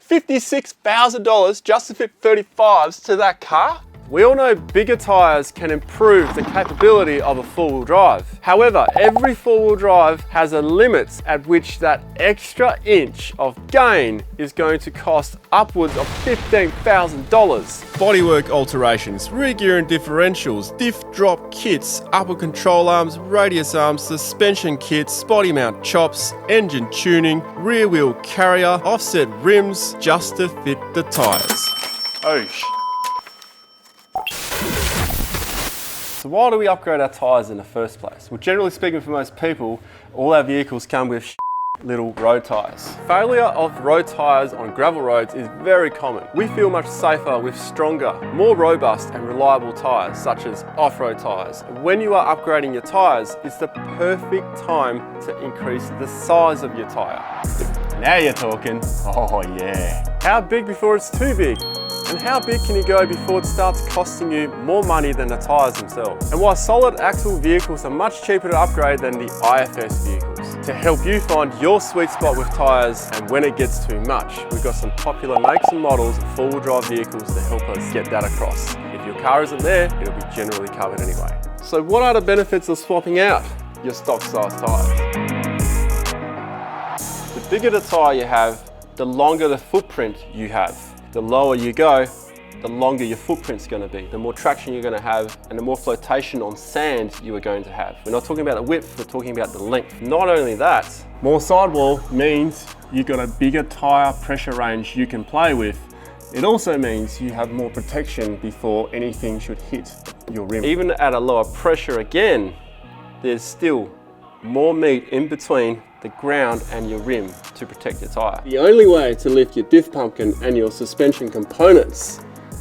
$56,000 just to fit 35s to that car? We all know bigger tyres can improve the capability of a four-wheel drive. However, every four-wheel drive has a limit at which that extra inch of gain is going to cost upwards of $15,000. Bodywork alterations, rear gear and differentials, diff drop kits, upper control arms, radius arms, suspension kits, body mount chops, engine tuning, rear wheel carrier, offset rims, just to fit the tyres. Oh, So why do we upgrade our tyres in the first place? Well, generally speaking, for most people, all our vehicles come with little road tyres. Failure of road tyres on gravel roads is very common. We feel much safer with stronger, more robust and reliable tyres, such as off-road tyres. When you are upgrading your tyres, it's the perfect time to increase the size of your tyre. Now you're talking. Oh yeah. How big before it's too big? And how big can you go before it starts costing you more money than the tyres themselves? And why solid axle vehicles are much cheaper to upgrade than the IFS vehicles. To help you find your sweet spot with tyres and when it gets too much, we've got some popular makes and models of four-wheel drive vehicles to help us get that across. If your car isn't there, it'll be generally covered anyway. So what are the benefits of swapping out your stock size tyres? The bigger the tyre you have, the longer the footprint you have. The lower you go, the longer your footprint's going to be, the more traction you're going to have, and the more flotation on sand you are going to have. We're not talking about the width, we're talking about the length. Not only that, more sidewall means you've got a bigger tyre pressure range you can play with. It also means you have more protection before anything should hit your rim. Even at a lower pressure again, there's still more meat in between the ground and your rim to protect your tyre. The only way to lift your diff pumpkin and your suspension components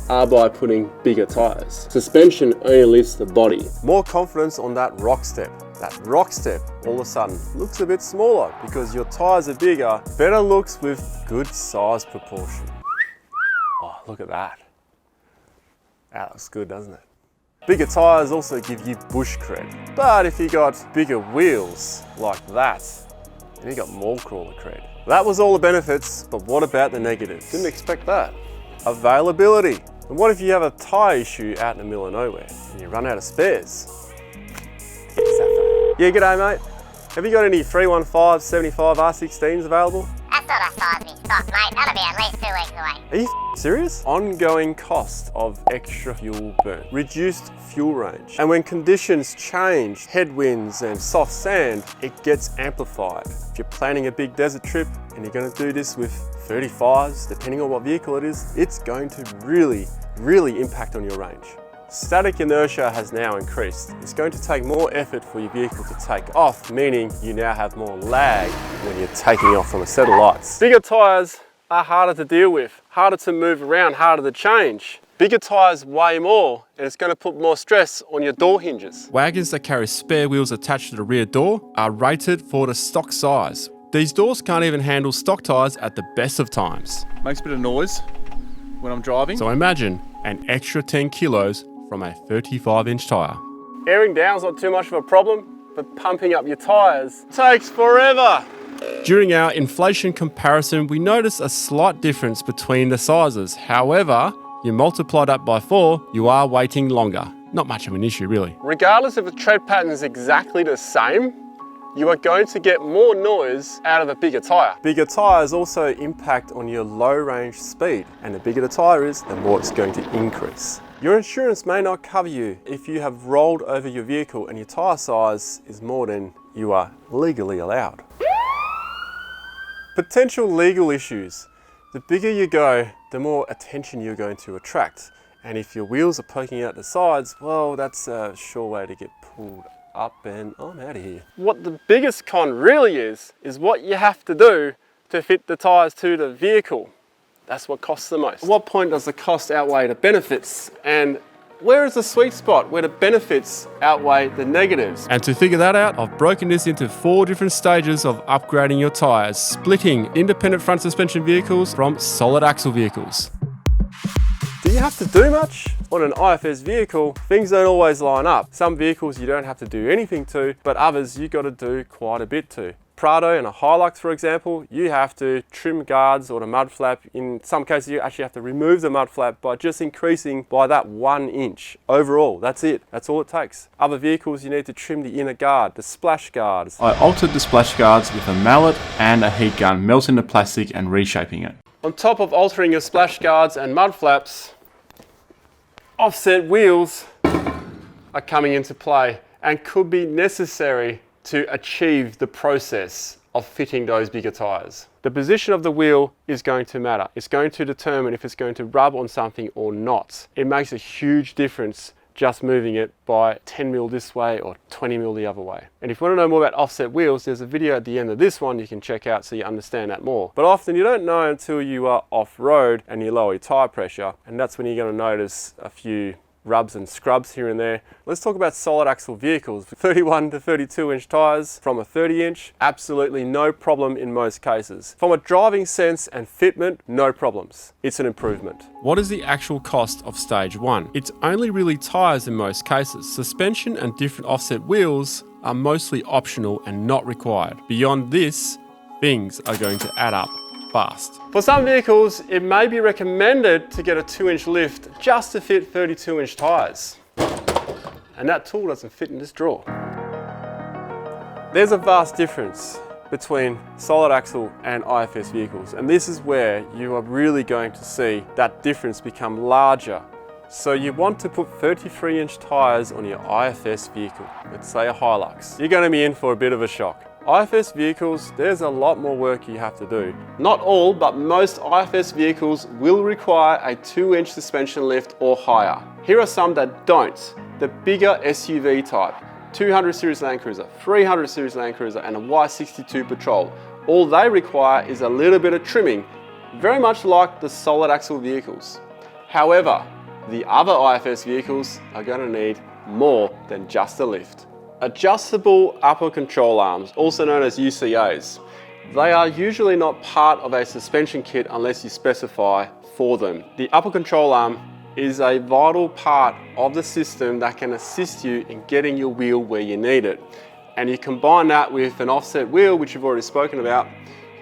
are by putting bigger tyres. Suspension only lifts the body. More confidence on that rock step. That rock step all of a sudden looks a bit smaller because your tyres are bigger, better looks with good size proportion. Oh, look at that. That looks good, doesn't it? Bigger tyres also give you bush cred. But if you got bigger wheels like that, then you got more crawler cred. That was all the benefits, but what about the negatives? Didn't expect that. Availability. And what if you have a tyre issue out in the middle of nowhere and you run out of spares? Yeah, g'day mate. Have you got any 315 75 R16s available? That sort of size me stock, mate. That'll be at least 2 weeks away. Are you serious? Ongoing cost of extra fuel burn, reduced fuel range. And when conditions change, headwinds and soft sand, it gets amplified. If you're planning a big desert trip and you're going to do this with 35s, depending on what vehicle it is, it's going to really impact on your range. Static inertia has now increased. It's going to take more effort for your vehicle to take off, meaning you now have more lag when you're taking off from a set of lights. Bigger tyres are harder to deal with, harder to move around, harder to change. Bigger tyres weigh more and it's going to put more stress on your door hinges. Wagons that carry spare wheels attached to the rear door are rated for the stock size. These doors can't even handle stock tyres at the best of times. Makes a bit of noise when I'm driving. So imagine an extra 10 kilos from a 35-inch tyre. Airing down's not too much of a problem, but pumping up your tyres takes forever. During our inflation comparison, we notice a slight difference between the sizes. However, you multiply that by 4, you are waiting longer. Not much of an issue, really. Regardless if the tread pattern is exactly the same, you are going to get more noise out of a bigger tyre. Bigger tyres also impact on your low range speed, and the bigger the tyre is, the more it's going to increase. Your insurance may not cover you if you have rolled over your vehicle and your tyre size is more than you are legally allowed. Potential legal issues. The bigger you go, the more attention you're going to attract. And if your wheels are poking out the sides, well, that's a sure way to get pulled up and I'm out of here. What the biggest con really is what you have to do to fit the tyres to the vehicle. That's what costs the most. At what point does the cost outweigh the benefits? And where is the sweet spot where the benefits outweigh the negatives? And to figure that out, I've broken this into 4 different stages of upgrading your tyres, splitting independent front suspension vehicles from solid axle vehicles. Do you have to do much? On an IFS vehicle, things don't always line up. Some vehicles you don't have to do anything to, but others you got to do quite a bit to. Prado and a Hilux, for example, you have to trim guards or the mud flap. In some cases, you actually have to remove the mud flap by just increasing by that 1 inch overall. That's it. That's all it takes. Other vehicles, you need to trim the inner guard, the splash guards. I altered the splash guards with a mallet and a heat gun, melting the plastic and reshaping it. On top of altering your splash guards and mud flaps, offset wheels are coming into play and could be necessary to achieve the process of fitting those bigger tyres. The position of the wheel is going to matter. It's going to determine if it's going to rub on something or not. It makes a huge difference just moving it by 10 mil this way or 20 mil the other way. And if you want to know more about offset wheels, there's a video at the end of this one you can check out so you understand that more. But often you don't know until you are off-road and you lower your tyre pressure, and that's when you're going to notice a few rubs and scrubs here and there. Let's talk about solid axle vehicles. 31 to 32 inch tyres from a 30 inch, absolutely no problem in most cases. From a driving sense and fitment, no problems. It's an improvement. What is the actual cost of stage 1? It's only really tyres in most cases. Suspension and different offset wheels are mostly optional and not required. Beyond this, things are going to add up fast. For some vehicles, it may be recommended to get a 2-inch lift just to fit 32-inch tyres. And that tool doesn't fit in this drawer. There's a vast difference between solid axle and IFS vehicles, and this is where you are really going to see that difference become larger. So you want to put 33-inch tyres on your IFS vehicle, let's say a Hilux. You're going to be in for a bit of a shock. IFS vehicles, there's a lot more work you have to do. Not all, but most IFS vehicles will require a 2-inch suspension lift or higher. Here are some that don't. The bigger SUV type, 200 series Land Cruiser, 300 series Land Cruiser, and a Y62 Patrol. All they require is a little bit of trimming, very much like the solid axle vehicles. However, the other IFS vehicles are going to need more than just a lift. Adjustable upper control arms, also known as UCAs. They are usually not part of a suspension kit unless you specify for them. The upper control arm is a vital part of the system that can assist you in getting your wheel where you need it. And you combine that with an offset wheel, which you've already spoken about,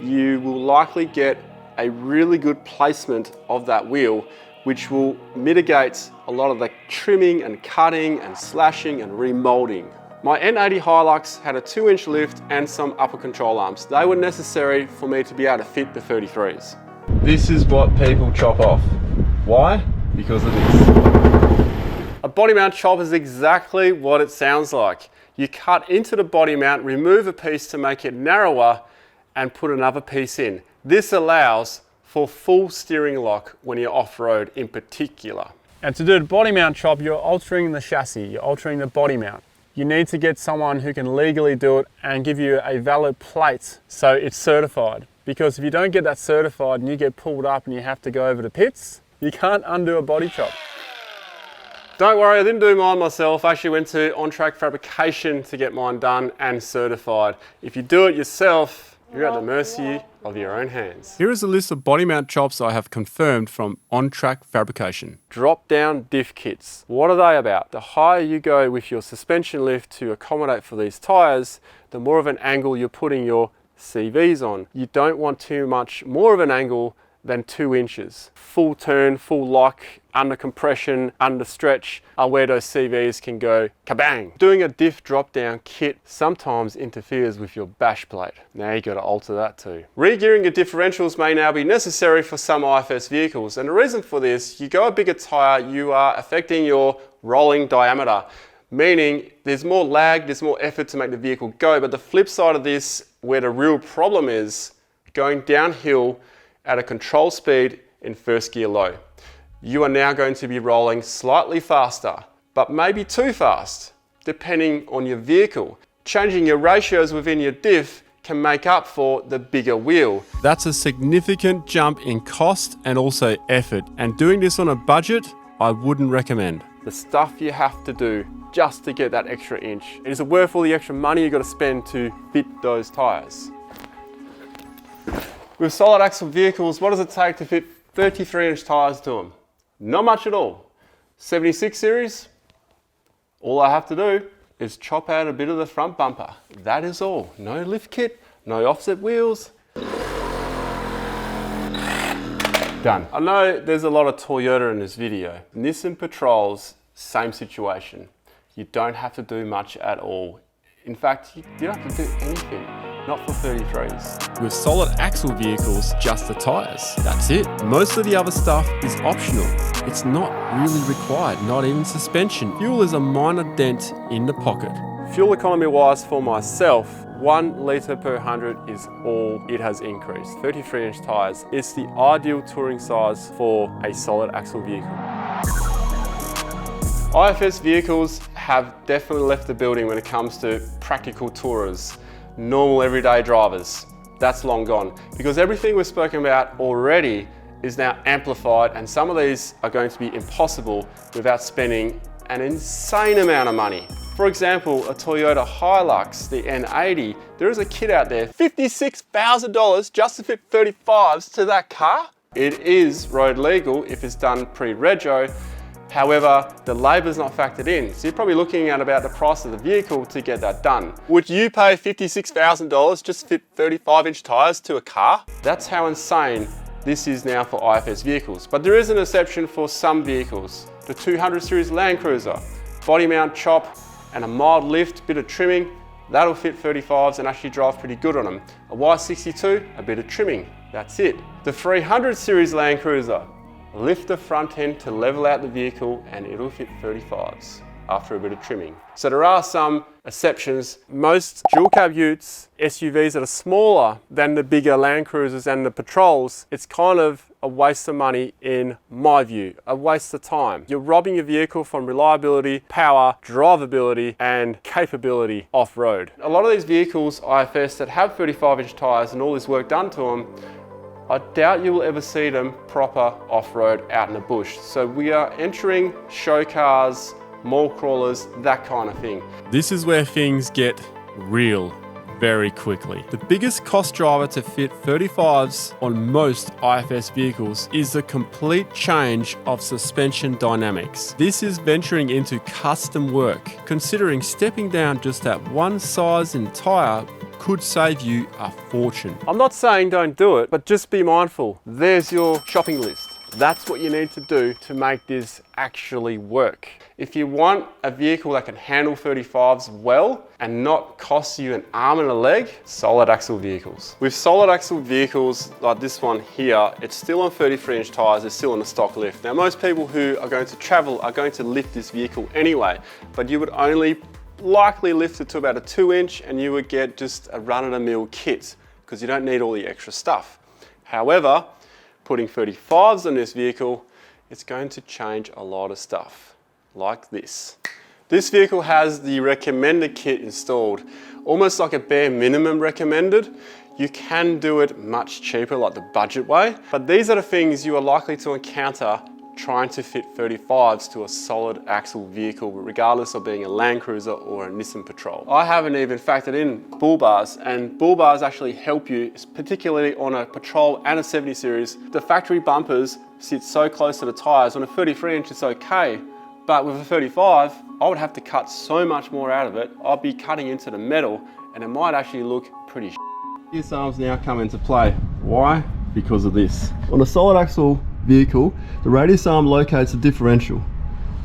you will likely get a really good placement of that wheel, which will mitigate a lot of the trimming and cutting and slashing and remolding. My N80 Hilux had a 2-inch lift and some upper control arms. They were necessary for me to be able to fit the 33s. This is what people chop off. Why? Because of this. A body mount chop is exactly what it sounds like. You cut into the body mount, remove a piece to make it narrower, and put another piece in. This allows for full steering lock when you're off-road in particular. And to do the body mount chop, you're altering the chassis, you're altering the body mount. You need to get someone who can legally do it and give you a valid plate so it's certified. Because if you don't get that certified and you get pulled up and you have to go over the pits, you can't undo a body chop. Don't worry, I didn't do mine myself. I actually went to On-Track Fabrication to get mine done and certified. If you do it yourself, you're at the mercy of your own hands. Here is a list of body mount chops I have confirmed from On-Track Fabrication. Drop down diff kits. What are they about? The higher you go with your suspension lift to accommodate for these tyres, the more of an angle you're putting your CVs on. You don't want too much more of an angle than 2 inches. Full turn, full lock, under compression, under stretch are where those CVs can go kabang. Doing a diff drop down kit sometimes interferes with your bash plate. Now you got to alter that too. Re-gearing your differentials may now be necessary for some IFS vehicles, and the reason for this, you go a bigger tyre, you are affecting your rolling diameter, meaning there's more lag, there's more effort to make the vehicle go. But the flip side of this, where the real problem is, going downhill at a control speed in first gear low. You are now going to be rolling slightly faster, but maybe too fast, depending on your vehicle. Changing your ratios within your diff can make up for the bigger wheel. That's a significant jump in cost and also effort, and doing this on a budget, I wouldn't recommend. The stuff you have to do just to get that extra inch. Is it worth all the extra money you got to spend to fit those tyres? With solid axle vehicles, what does it take to fit 33-inch tyres to them? Not much at all. 76 series, all I have to do is chop out a bit of the front bumper. That is all. No lift kit, No offset wheels. Done. I know there's a lot of Toyota in this video. Nissan Patrols, same situation. You don't have to do much at all. In fact, you don't have to do anything. Not for 33s. With solid axle vehicles, just the tyres. That's it. Most of the other stuff is optional. It's not really required, not even suspension. Fuel is a minor dent in the pocket. Fuel economy wise for myself, 1 litre per 100 is all it has increased. 33-inch tyres. It's the ideal touring size for a solid axle vehicle. IFS vehicles have definitely left the building when it comes to practical tourers, normal everyday drivers. That's long gone, because everything we've spoken about already is now amplified, and some of these are going to be impossible without spending an insane amount of money. For example, a Toyota Hilux, the N80, there is a kit out there, $56,000 just to fit 35s to that car. It is road legal if it's done pre-rego. However, the labour's not factored in, so you're probably looking at about the price of the vehicle to get that done. Would you pay $56,000 just to fit 35-inch tyres to a car? That's how insane this is now for IFS vehicles. But there is an exception for some vehicles. The 200 series Land Cruiser, body mount chop and a mild lift, bit of trimming, that'll fit 35s and actually drive pretty good on them. A Y62, a bit of trimming, that's it. The 300 series Land Cruiser, lift the front end to level out the vehicle and it'll fit 35s after a bit of trimming. So there are some exceptions. Most dual cab utes, SUVs that are smaller than the bigger Land Cruisers and the Patrols, it's kind of a waste of money in my view, a waste of time. You're robbing your vehicle from reliability, power, drivability and capability off-road. A lot of these vehicles, IFS, that have 35-inch tyres and all this work done to them, I doubt you will ever see them proper off-road out in the bush. So we are entering show cars, mall crawlers, that kind of thing. This is where things get real very quickly. The biggest cost driver to fit 35s on most IFS vehicles is the complete change of suspension dynamics. This is venturing into custom work, considering stepping down just that one size in tyre could save you a fortune. I'm not saying don't do it, but just be mindful. There's your shopping list. That's what you need to do to make this actually work. If you want a vehicle that can handle 35s well and not cost you an arm and a leg, solid axle vehicles. With solid axle vehicles like this one here, it's still on 33-inch tyres, it's still on a stock lift. Now most people who are going to travel are going to lift this vehicle anyway, but you would only likely lift it to about a 2-inch and you would get just a run-of-the-mill kit because you don't need all the extra stuff. However, putting 35s on this vehicle, it's going to change a lot of stuff, like this. This vehicle has the recommended kit installed, almost like a bare minimum recommended. You can do it much cheaper, like the budget way, but these are the things you are likely to encounter trying to fit 35s to a solid axle vehicle, regardless of being a Land Cruiser or a Nissan Patrol. I haven't even factored in bull bars, and bull bars actually help you, particularly on a Patrol and a 70 series. The factory bumpers sit so close to the tyres. On a 33-inch it's okay, but with a 35, I would have to cut so much more out of it. I'd be cutting into the metal and it might actually look pretty shit. These arms now come into play. Why? Because of this. On a solid axle vehicle, the radius arm locates the differential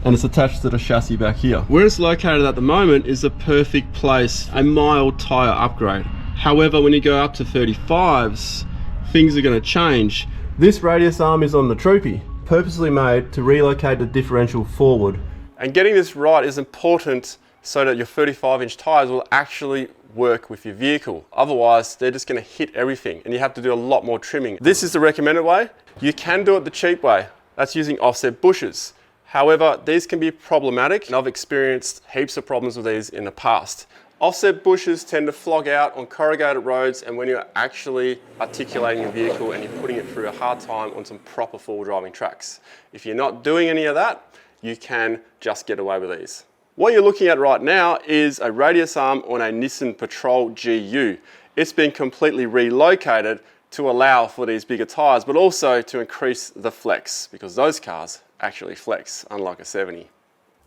and it's attached to the chassis back here. Where it's located at the moment is a perfect place, a mild tyre upgrade. However, when you go up to 35s, things are going to change. This radius arm is on the Troopy, purposely made to relocate the differential forward. And getting this right is important so that your 35-inch tyres will actually work with your vehicle. Otherwise, they're just going to hit everything and you have to do a lot more trimming. This is the recommended way. You can do it the cheap way. That's using offset bushes. However, these can be problematic and I've experienced heaps of problems with these in the past. Offset bushes tend to flog out on corrugated roads and when you're actually articulating your vehicle and you're putting it through a hard time on some proper full driving tracks. If you're not doing any of that, you can just get away with these. What you're looking at right now is a radius arm on a Nissan Patrol GU. It's been completely relocated to allow for these bigger tyres, but also to increase the flex because those cars actually flex, unlike a 70.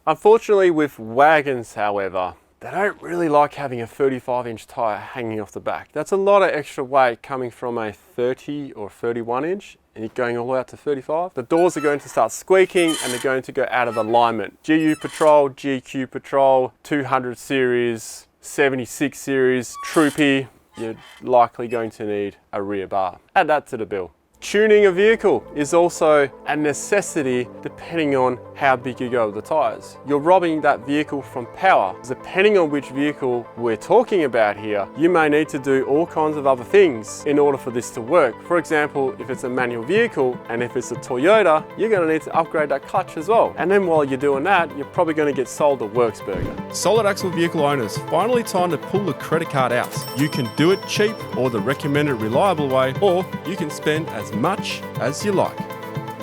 Unfortunately with wagons, however, they don't really like having a 35-inch tyre hanging off the back. That's a lot of extra weight coming from a 30 or 31-inch and you're going all the way up to 35. The doors are going to start squeaking and they're going to go out of alignment. GU Patrol, GQ Patrol, 200 series, 76 series, Troopy, you're likely going to need a rear bar. Add that to the bill. Tuning a vehicle is also a necessity depending on how big you go with the tyres. You're robbing that vehicle from power. Depending on which vehicle we're talking about here, you may need to do all kinds of other things in order for this to work. For example, if it's a manual vehicle and if it's a Toyota, you're going to need to upgrade that clutch as well. And then while you're doing that, you're probably going to get sold a works burger. Solid axle vehicle owners, finally time to pull the credit card out. You can do it cheap or the recommended reliable way, or you can spend as much as you like.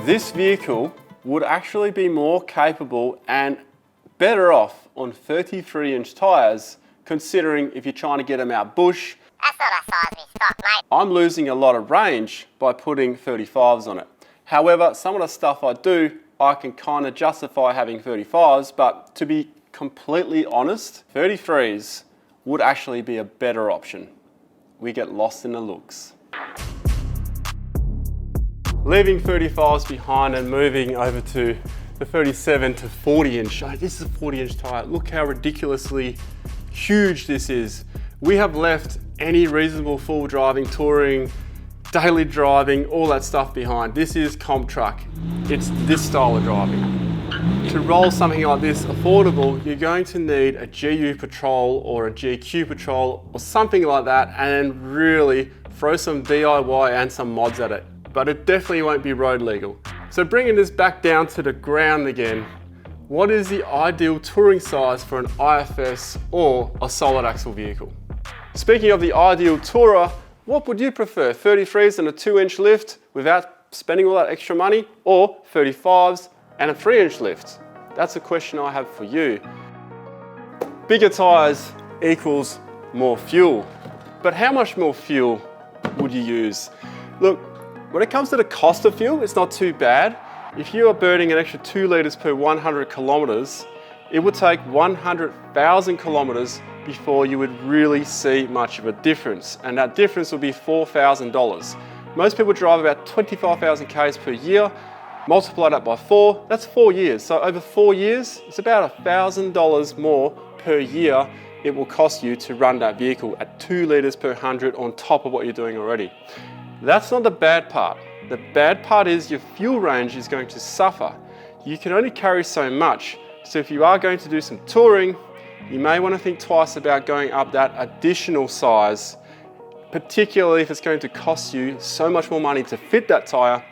This vehicle would actually be more capable and better off on 33-inch tyres, considering if you're trying to get them out bush. That's not a size we stock, mate. I'm losing a lot of range by putting 35s on it. However, some of the stuff I do, I can kind of justify having 35s, but to be completely honest, 33s would actually be a better option. We get lost in the looks. Leaving 35s behind and moving over to the 37 to 40-inch. This is a 40-inch tyre. Look how ridiculously huge this is. We have left any reasonable full driving, touring, daily driving, all that stuff behind. This is comp truck. It's this style of driving. To roll something like this affordable, you're going to need a GU Patrol or a GQ Patrol or something like that, and then really throw some DIY and some mods at it. But it definitely won't be road legal. So bringing this back down to the ground again, what is the ideal touring size for an IFS or a solid axle vehicle? Speaking of the ideal tourer, what would you prefer? 33s and a 2-inch lift without spending all that extra money, or 35s and a 3-inch lift? That's a question I have for you. Bigger tyres equals more fuel. But how much more fuel would you use? Look, when it comes to the cost of fuel, it's not too bad. If you are burning an extra 2 litres per 100 kilometres, it would take 100,000 kilometres before you would really see much of a difference. And that difference would be $4,000. Most people drive about 25,000 Ks per year. Multiply that by 4, that's 4 years. So over 4 years, it's about $1,000 more per year it will cost you to run that vehicle at 2 litres per 100 on top of what you're doing already. That's not the bad part. The bad part is your fuel range is going to suffer. You can only carry so much. So if you are going to do some touring, you may want to think twice about going up that additional size, particularly if it's going to cost you so much more money to fit that tyre.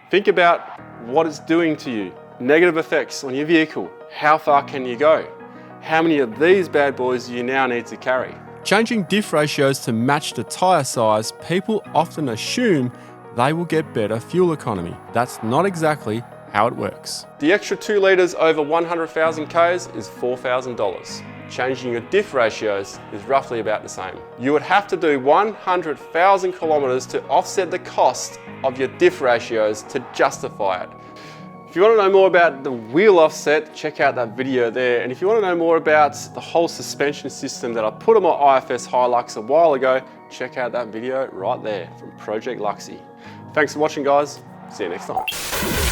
Think about what it's doing to you. Negative effects on your vehicle. How far can you go? How many of these bad boys do you now need to carry? Changing diff ratios to match the tyre size, people often assume they will get better fuel economy. That's not exactly how it works. The extra 2 litres over 100,000 Ks is $4,000. Changing your diff ratios is roughly about the same. You would have to do 100,000 kilometres to offset the cost of your diff ratios to justify it. If you want to know more about the wheel offset, check out that video there. And if you want to know more about the whole suspension system that I put on my IFS Hilux a while ago, check out that video right there from Project Luxy. Thanks for watching, guys. See you next time.